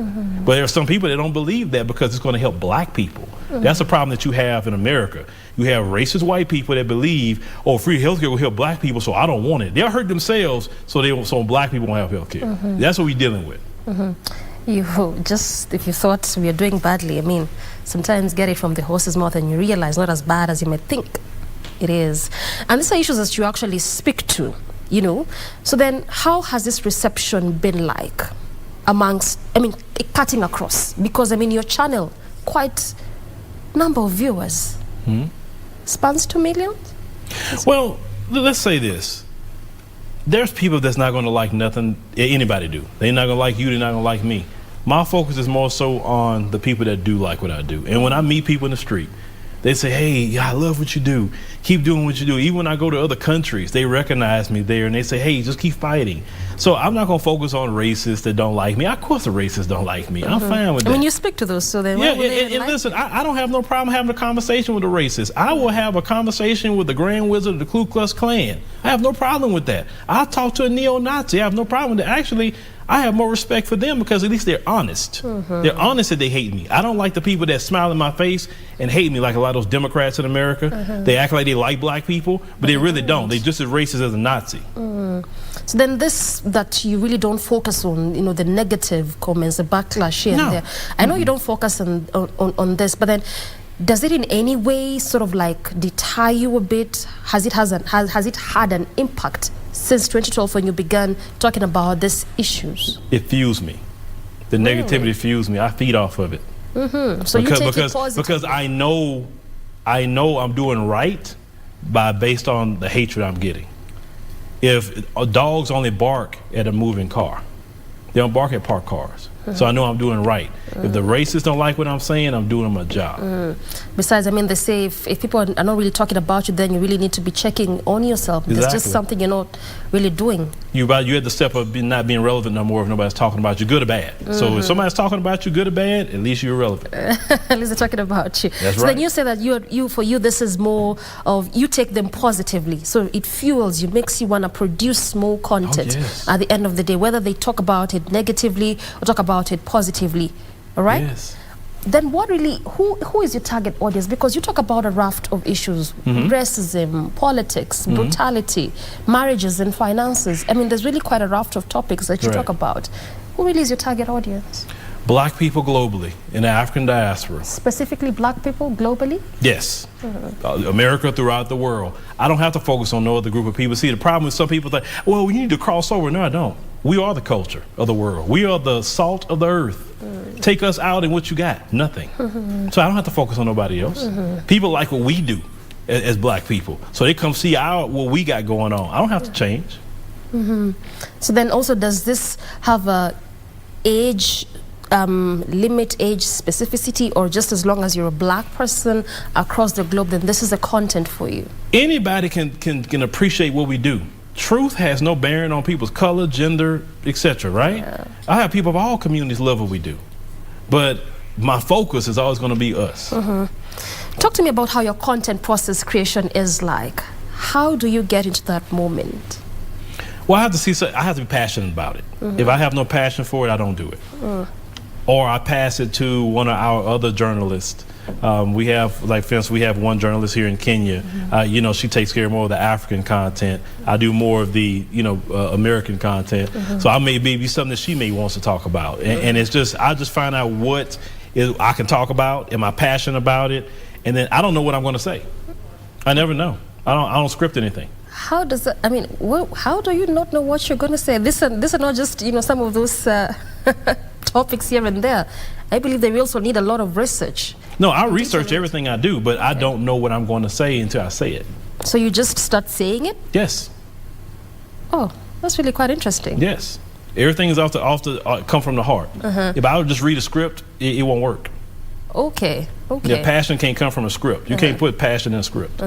But there are some people that don't believe that because it's going to help Black people. That's a problem that you have in America. You have racist white people that believe, oh, free healthcare will help Black people, so I don't want it. They'll hurt themselves so Black people won't have healthcare. That's what we're dealing with. You just, if you thought we are doing badly, I mean, sometimes get it from the horse's mouth and you realize not as bad as you might think it is. And these are issues that you actually speak to, So then how has this reception been like amongst, cutting across? Because, your channel, quite number of viewers, spans 2 million? Well, let's say this. There's people that's not going to like nothing anybody do. They're not going to like you, they're not going to like me. My focus is more so on the people that do like what I do. And when I meet people in the street, they say, hey, yeah, I love what you do. Keep doing what you do. Even when I go to other countries, they recognize me there and they say, hey, just keep fighting. So I'm not going to focus on racists that don't like me. Of course the racists don't like me. I'm fine with that. You speak to those, so then yeah, and listen, I don't have no problem having a conversation with the racists. I will have a conversation with the Grand Wizard of the Ku Klux Klan. I have no problem with that. I'll talk to a neo-Nazi. I have no problem with that. Actually, I have more respect for them because at least they're honest. They're honest that they hate me. I don't like the people that smile in my face and hate me like a lot of those Democrats in America. They act like they like Black people, but they really don't. They're just as racist as a Nazi. So then this, that you really don't focus on, the negative comments, the backlash here and there. I know you don't focus on this, but then does it in any way sort of like deter you a bit? Has it had an impact since 2012 when you began talking about these issues? It fuels me. The negativity fuels me. I feed off of it. So you take it positively. Because I know I'm doing right based on the hatred I'm getting. If dogs only bark at a moving car, they don't bark at parked cars. So I know I'm doing right. If the racists don't like what I'm saying, I'm doing my job. Besides, I mean, they say if people are not really talking about you, then you really need to be checking on yourself. There's just something you're not really doing. You had the step of not being relevant no more if nobody's talking about you, good or bad. So if somebody's talking about you, good or bad, at least you're relevant. At least they're talking about you. That's so right. then you say that for you, this is more of you take them positively. So it fuels you, makes you want to produce more content at the end of the day, whether they talk about it negatively or talk about it positively. All right? Yes. Then what really, who is your target audience? Because you talk about a raft of issues, racism, politics, brutality, marriages and finances. I mean, there's really quite a raft of topics that you talk about. Who really is your target audience? Black people globally in the African diaspora. Specifically black people globally? Yes. America throughout the world. I don't have to focus on no other group of people. See, the problem is some people think, well, we need to cross over. No, I don't. We are the culture of the world. We are the salt of the earth. Take us out and what you got? Nothing. So I don't have to focus on nobody else. People like what we do as black people. So they come see what we got going on. I don't have to change. So then also, does this have a age limit, age specificity, or just as long as you're a black person across the globe, then this is the content for you? Anybody can appreciate what we do. Truth has no bearing on people's color, gender, etc., right? Yeah. I have people of all communities love what we do. But my focus is always going to be us. Talk to me about how your content process creation is like. How do you get into that moment? Well, I have to be passionate about it. If I have no passion for it, I don't do it. Or I pass it to one of our other journalists. We have, like, for instance, we have one journalist here in Kenya. She takes care of more of the African content. I do more of the, American content. So I may be something that she may wants to talk about. And it's just, I just find out what I can talk about. Am I passionate about it? And then I don't know what I'm going to say. I never know. I don't script anything. How does that, how do you not know what you're going to say? This are not just, some of those topics here and there. I believe they also need a lot of research. No, I research everything I do, but I don't know what I'm going to say until I say it. So you just start saying it? Yes. Oh, that's really quite interesting. Yes. Everything is come from the heart. If I would just read a script, it won't work. Okay. Yeah, passion can't come from a script. You can't put passion in a script.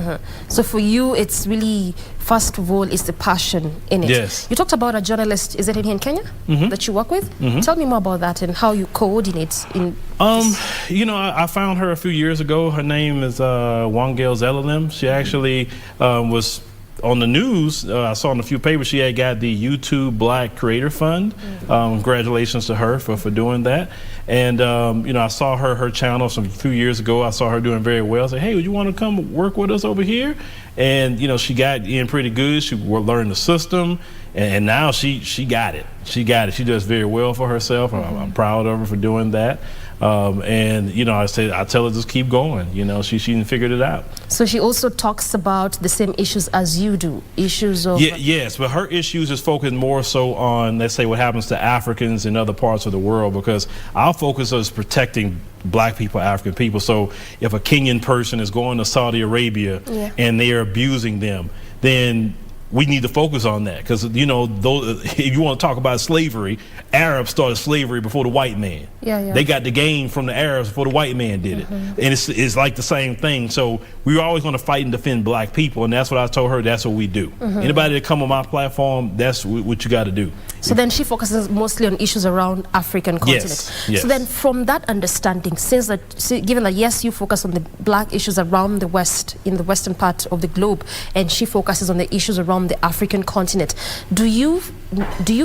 So for you, it's really, first of all, it's the passion in it. Yes. You talked about a journalist, is it here in Kenya, that you work with? Tell me more about that and how you coordinate in I found her a few years ago. Her name is Wangel Zelalim. She actually was on the news. I saw in a few papers she had got the YouTube Black Creator Fund. Congratulations to her for doing that. And I saw her channel a few years ago. I saw her doing very well. I said, hey, would you want to come work with us over here? And she got in pretty good. She learned the system, and now she got it. She does very well for herself. I'm proud of her for doing that. I tell her just keep going. She figured it out. So she also talks about the same issues as you do, issues of... Yes, but her issues is focused more so on, let's say, what happens to Africans in other parts of the world, because our focus is protecting black people, African people. So if a Kenyan person is going to Saudi Arabia and they are abusing them, then we need to focus on that, because if you want to talk about slavery, Arabs started slavery before the white man. They got the gain from the Arabs before the white man did it, and it's like the same thing. So we're always going to fight and defend black people, and that's what I told her. That's what we do. Anybody that come on my platform, that's what you got to do. So then she focuses mostly on issues around African continent. Yes. So then from that understanding, given that yes, you focus on the black issues around the West, in the western part of the globe, and she focuses on the issues around the African continent, do you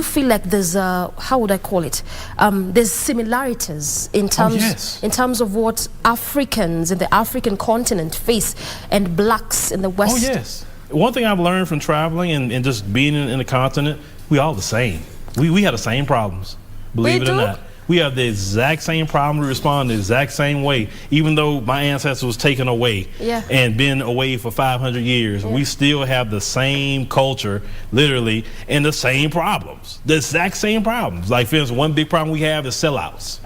feel like there's how would I call it? There's similarities in terms of what Africans in the African continent face and blacks in the West? Oh yes. One thing I've learned from traveling and just being in the continent, we all the same. We have the same problems, believe it or not. We have the exact same problem. We respond the exact same way. Even though my ancestors was taken away and been away for 500 years, we still have the same culture, literally, and the same problems. The exact same problems. Like, for instance, one big problem we have is sellouts.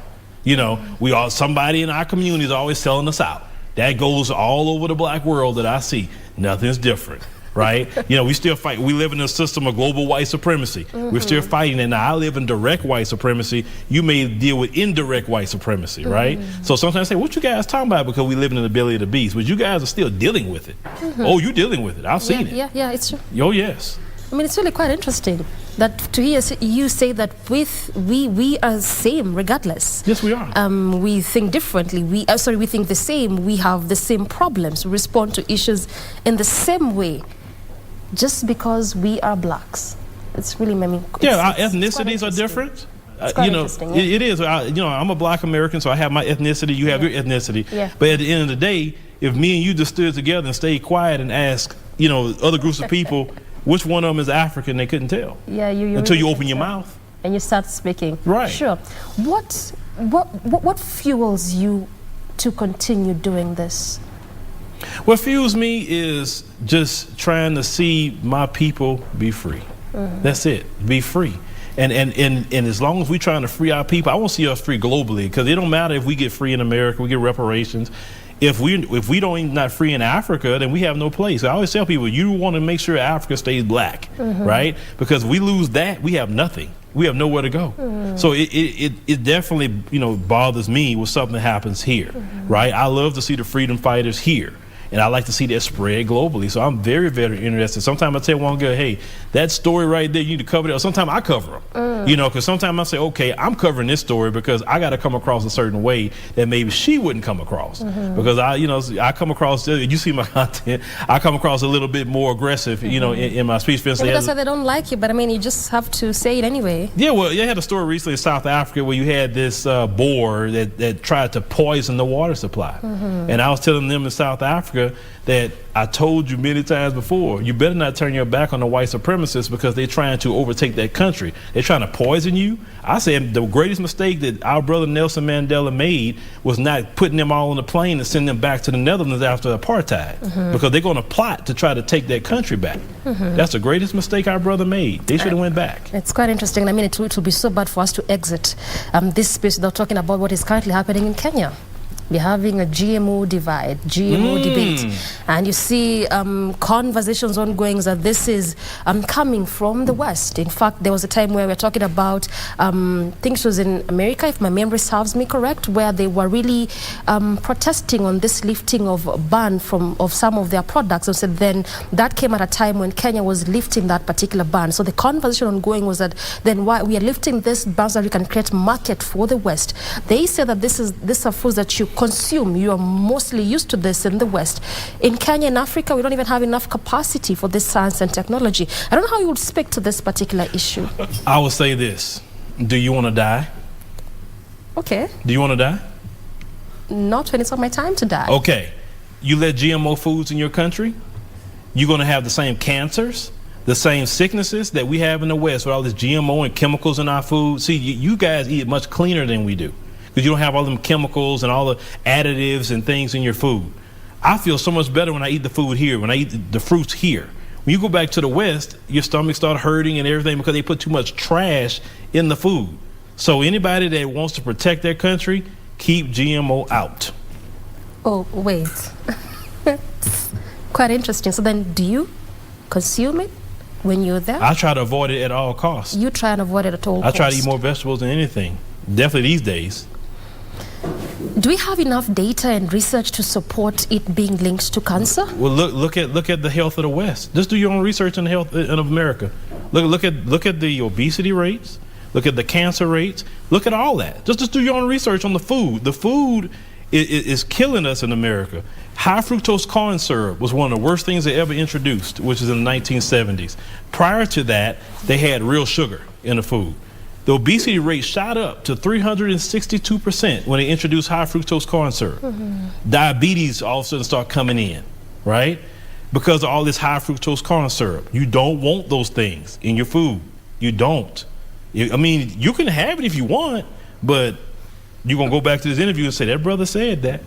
Somebody in our community is always selling us out. That goes all over the black world that I see. Nothing's different. right? You know, we still fight. We live in a system of global white supremacy. We're still fighting it. Now, I live in direct white supremacy. You may deal with indirect white supremacy, right? So sometimes I say, what you guys talking about? Because we live in the belly of the beast. But you guys are still dealing with it. Oh, you're dealing with it. I've seen it. Yeah, it's true. Oh, yes. I mean, it's really quite interesting that to hear you say that we are the same regardless. Yes, we are. We think differently. We think the same. We have the same problems. We respond to issues in the same way, just because we are blacks. It's really, I mean, our ethnicities are different. You know, it is. You know, I'm a black American, so I have my ethnicity. You have your ethnicity. Yeah. But at the end of the day, if me and you just stood together and stayed quiet and asked, you know, other groups of people, which one of them is African, they couldn't tell. Yeah, until you open your mouth and you start speaking. Right. Sure. What fuels you to continue doing this? What fuels me is just trying to see my people be free. That's it. Be free. And as long as we're trying to free our people, I want to see us free globally, because it don't matter if we get free in America, we get reparations. If we don't not free in Africa, then we have no place. I always tell people, you want to make sure Africa stays black, right? Because if we lose that, we have nothing. We have nowhere to go. So it definitely, you know, bothers me when something happens here, right? I love to see the freedom fighters here. And I like to see that spread globally. So I'm very, very interested. Sometimes I tell one girl, hey, that story right there, you need to cover that. Or sometimes I cover them, you know, because sometimes I say, okay, I'm covering this story because I got to come across a certain way that maybe she wouldn't come across. Because I come across, you see my content, I come across a little bit more aggressive, you know, in my speech. Maybe that's why they don't like you, but I mean, you just have to say it anyway. Yeah, well, you had a story recently in South Africa where you had this boar that tried to poison the water supply. And I was telling them in South Africa that I told you many times before, you better not turn your back on the white supremacists, because they're trying to overtake that country. They're trying to poison you. I said the greatest mistake that our brother Nelson Mandela made was not putting them all on the plane and sending them back to the Netherlands after apartheid, because they're going to plot to try to take that country back. That's the greatest mistake our brother made. They should have went back. It's quite interesting. I mean, it will be so bad for us to exit this space without talking about what is currently happening in Kenya. We're having a GMO divide, GMO debate. And you see conversations ongoing that this is coming from the West. In fact, there was a time where we were talking about, I think it was in America, if my memory serves me correct, where they were really protesting on this lifting of ban of some of their products. And so then that came at a time when Kenya was lifting that particular ban. So the conversation ongoing was that then why we are lifting this ban so that we can create market for the West. They say that these are foods that you consume. You are mostly used to this in the West. In Kenya and Africa, we don't even have enough capacity for this science and technology. I don't know how you would speak to this particular issue. I would say this. Do you want to die? Okay. Do you want to die? Not when it's on my time to die. Okay. You let GMO foods in your country, you're going to have the same cancers, the same sicknesses that we have in the West with all this GMO and chemicals in our food. See, you guys eat much cleaner than we do, because you don't have all them chemicals and all the additives and things in your food. I feel so much better when I eat the food here, when I eat the fruits here. When you go back to the West, your stomach start hurting and everything because they put too much trash in the food. So anybody that wants to protect their country, keep GMO out. Oh, wait. Quite interesting. So then do you consume it when you're there? I try to avoid it at all costs. You try and avoid it at all costs? I try to eat more vegetables than anything. Definitely these days. Do we have enough data and research to support it being linked to cancer? Well, look at the health of the West. Just do your own research on the health of America. Look at the obesity rates. Look at the cancer rates. Look at all that. Just do your own research on the food. The food is killing us in America. High fructose corn syrup was one of the worst things they ever introduced, which is in the 1970s. Prior to that, they had real sugar in the food. The obesity rate shot up to 362% when they introduced high fructose corn syrup. Diabetes all of a sudden start coming in, right? Because of all this high fructose corn syrup. You don't want those things in your food. You don't. I mean, you can have it if you want, but you're going to go back to this interview and say, that brother said that.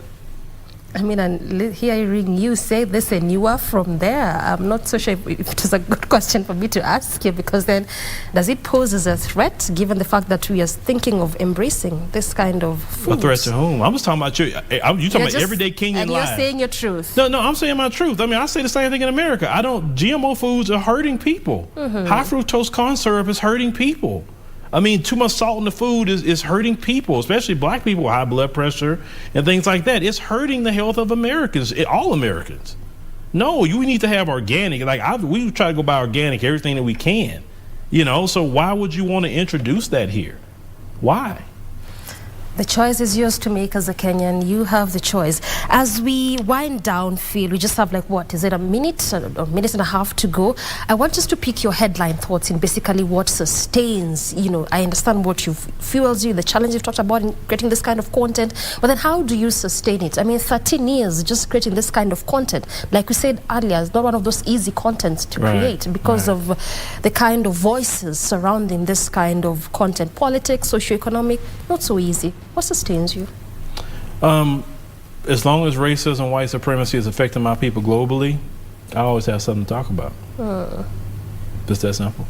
I mean, and hearing you say this and you are from there, I'm not so sure if it is a good question for me to ask you, because then does it pose as a threat, given the fact that we are thinking of embracing this kind of food? A threat to whom? I was talking about you. You talking about everyday Kenyan life. And you're saying your truth. No, I'm saying my truth. I mean, I say the same thing in America. GMO foods are hurting people. High fructose corn syrup is hurting people. I mean, too much salt in the food is hurting people, especially black people with high blood pressure and things like that. It's hurting the health of Americans, all Americans. No, we need to have organic. We try to go by organic, everything that we can. So why would you want to introduce that here? Why? The choice is yours to make as a Kenyan. You have the choice. As we wind down, Phil, we just have is it a minute or minute and a half to go? I want us to pick your headline thoughts in basically what sustains, I understand what fuels you, the challenge you've talked about in creating this kind of content, but then how do you sustain it? I mean, 13 years just creating this kind of content. Like we said earlier, it's not one of those easy contents to create because of the kind of voices surrounding this kind of content. Politics, socioeconomic, not so easy. What sustains you? As long as racism, white supremacy is affecting my people globally, I always have something to talk about. Just that simple.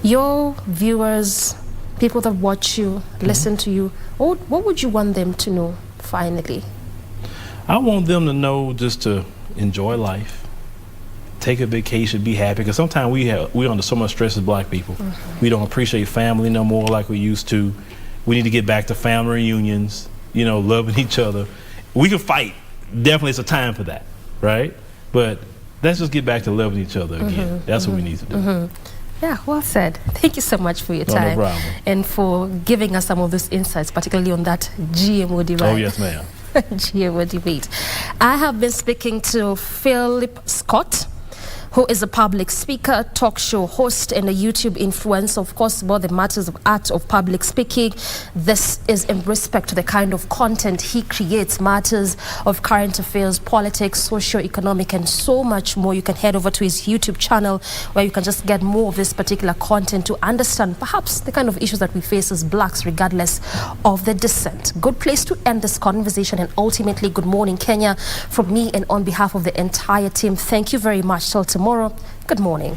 Your viewers, people that watch you, listen to you, what would you want them to know finally? I want them to know just to enjoy life, take a vacation, be happy, because sometimes we're under so much stress as black people. We don't appreciate family no more like we used to. We need to get back to family reunions, loving each other. We can fight. Definitely it's a time for that, right? But let's just get back to loving each other again. That's what we need to do. Yeah, well said. Thank you so much for your time. No problem. And for giving us some of those insights, particularly on that GMO debate. Oh, yes, ma'am. GMO debate. I have been speaking to Philip Scott, who is a public speaker, talk show host, and a YouTube influencer, of course, about the matters of art of public speaking. This is in respect to the kind of content he creates, matters of current affairs, politics, socio-economic, and so much more. You can head over to his YouTube channel where you can just get more of this particular content to understand perhaps the kind of issues that we face as blacks, regardless of the descent. Good place to end this conversation, and ultimately, good morning, Kenya, from me and on behalf of the entire team. Thank you very much. Till tomorrow, good morning.